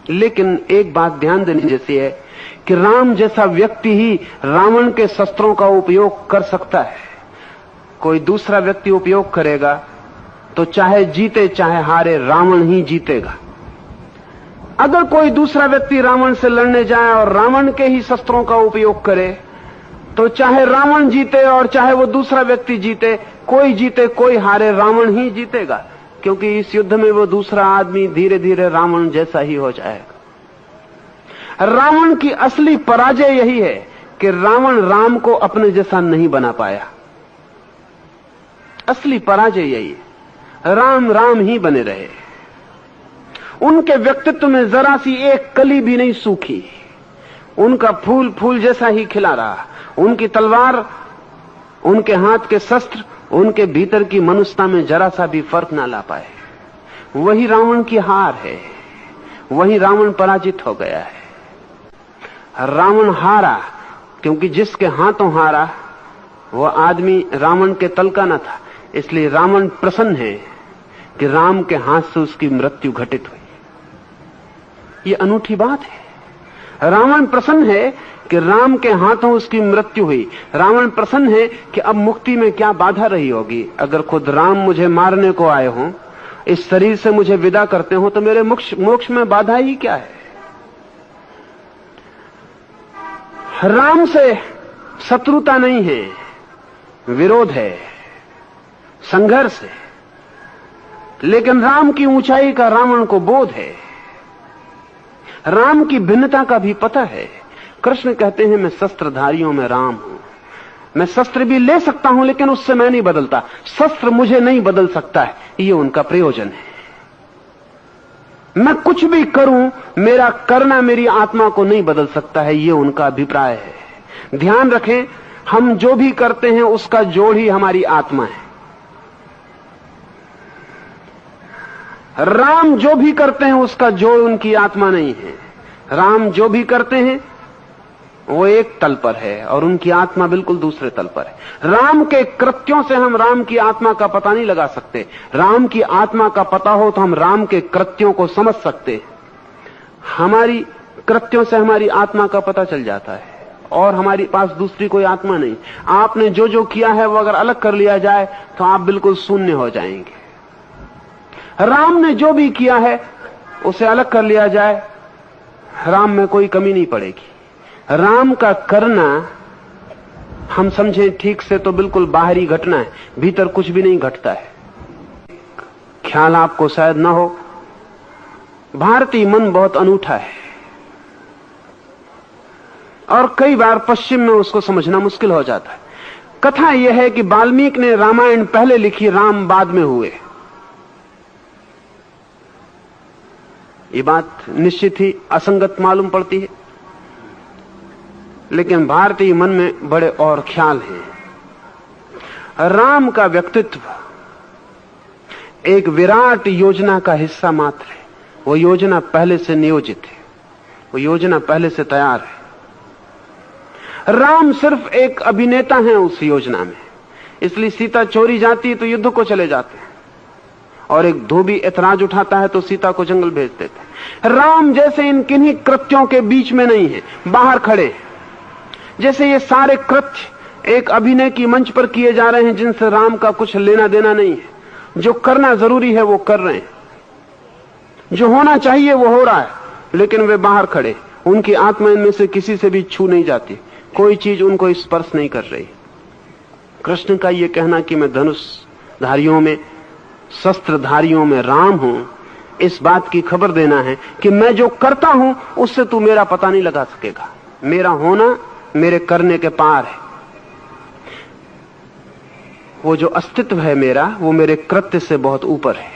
लेकिन एक बात ध्यान देने जैसी है कि राम जैसा व्यक्ति ही रावण के शस्त्रों का उपयोग कर सकता है। कोई दूसरा व्यक्ति उपयोग करेगा तो चाहे जीते चाहे हारे, रावण ही जीतेगा। अगर कोई दूसरा व्यक्ति रावण से लड़ने जाए और रावण के ही शस्त्रों का उपयोग करे तो चाहे रावण जीते और चाहे वो दूसरा व्यक्ति जीते, कोई हारे, रावण ही जीतेगा, क्योंकि इस युद्ध में वो दूसरा आदमी धीरे धीरे रावण जैसा ही हो जाएगा। रावण की असली पराजय यही है कि रावण राम को अपने जैसा नहीं बना पाया। असली पराजय यही है, राम राम ही बने रहे। उनके व्यक्तित्व में जरा सी एक कली भी नहीं सूखी, उनका फूल फूल जैसा ही खिला रहा। उनकी तलवार, उनके हाथ के शस्त्र, उनके भीतर की मनुष्यता में जरा सा भी फर्क ना ला पाए। वही रावण की हार है, वही रावण पराजित हो गया है। रावण हारा क्योंकि जिसके हाथों हारा वो आदमी रावण के तल का न था, इसलिए रावण प्रसन्न है कि राम के हाथ से उसकी मृत्यु घटित हुई। ये अनूठी बात है। रावण प्रसन्न है कि राम के हाथों उसकी मृत्यु हुई। रावण प्रसन्न है कि अब मुक्ति में क्या बाधा रही होगी। अगर खुद राम मुझे मारने को आए हों, इस शरीर से मुझे विदा करते हो, तो मेरे मोक्ष में बाधा ही क्या है। राम से शत्रुता नहीं है, विरोध है, संघर्ष है, लेकिन राम की ऊंचाई का रावण को बोध है, राम की भिन्नता का भी पता है। कृष्ण कहते हैं मैं शस्त्रधारियों में राम हूं, मैं शस्त्र भी ले सकता हूं लेकिन उससे मैं नहीं बदलता, शस्त्र मुझे नहीं बदल सकता है, ये उनका प्रयोजन है। मैं कुछ भी करूं, मेरा करना मेरी आत्मा को नहीं बदल सकता है, ये उनका अभिप्राय है। ध्यान रखें, हम जो भी करते हैं उसका जोड़ ही हमारी आत्मा है। राम जो भी करते हैं उसका जोड़ उनकी आत्मा नहीं है। राम जो भी करते हैं वो एक तल पर है और उनकी आत्मा बिल्कुल दूसरे तल पर है। राम के कृत्यों से हम राम की आत्मा का पता नहीं लगा सकते। राम की आत्मा का पता हो तो हम राम के कृत्यों को समझ सकते। हमारी कृत्यों से हमारी आत्मा का पता चल जाता है और हमारी पास दूसरी कोई आत्मा नहीं। आपने जो जो किया है वो अगर अलग कर लिया जाए तो आप बिल्कुल शून्य हो जाएंगे। राम ने जो भी किया है उसे अलग कर लिया जाए, राम में कोई कमी नहीं पड़ेगी। राम का करना हम समझें ठीक से तो बिल्कुल बाहरी घटना है, भीतर कुछ भी नहीं घटता है। ख्याल आपको शायद ना हो, भारतीय मन बहुत अनूठा है और कई बार पश्चिम में उसको समझना मुश्किल हो जाता है। कथा यह है कि वाल्मीकि ने रामायण पहले लिखी, राम बाद में हुए। ये बात निश्चित ही असंगत मालूम पड़ती है, लेकिन भारतीय मन में बड़े और ख्याल हैं। राम का व्यक्तित्व एक विराट योजना का हिस्सा मात्र है। वो योजना पहले से नियोजित है, वो योजना पहले से तैयार है। राम सिर्फ एक अभिनेता है उस योजना में। इसलिए सीता चोरी जाती है तो युद्ध को चले जाते हैं, और एक धोबी ऐतराज उठाता है तो सीता को जंगल भेज देते हैं। राम जैसे इन किन्हीं कृत्यों के बीच में नहीं है, बाहर खड़े हैं। जैसे ये सारे कृत्य एक अभिनय की मंच पर किए जा रहे हैं जिनसे राम का कुछ लेना देना नहीं है। जो करना जरूरी है वो कर रहे हैं, जो होना चाहिए वो हो रहा है, लेकिन वे बाहर खड़े। उनकी आत्मा इनमें से किसी से भी छू नहीं जाती, कोई चीज उनको स्पर्श नहीं कर रही। कृष्ण का ये कहना कि मैं धनुषधारियों में, शस्त्रधारियों में राम हूं, इस बात की खबर देना है कि मैं जो करता हूं उससे तू मेरा पता नहीं लगा सकेगा। मेरा होना मेरे करने के पार है। वो जो अस्तित्व है मेरा, वो मेरे कृत्य से बहुत ऊपर है।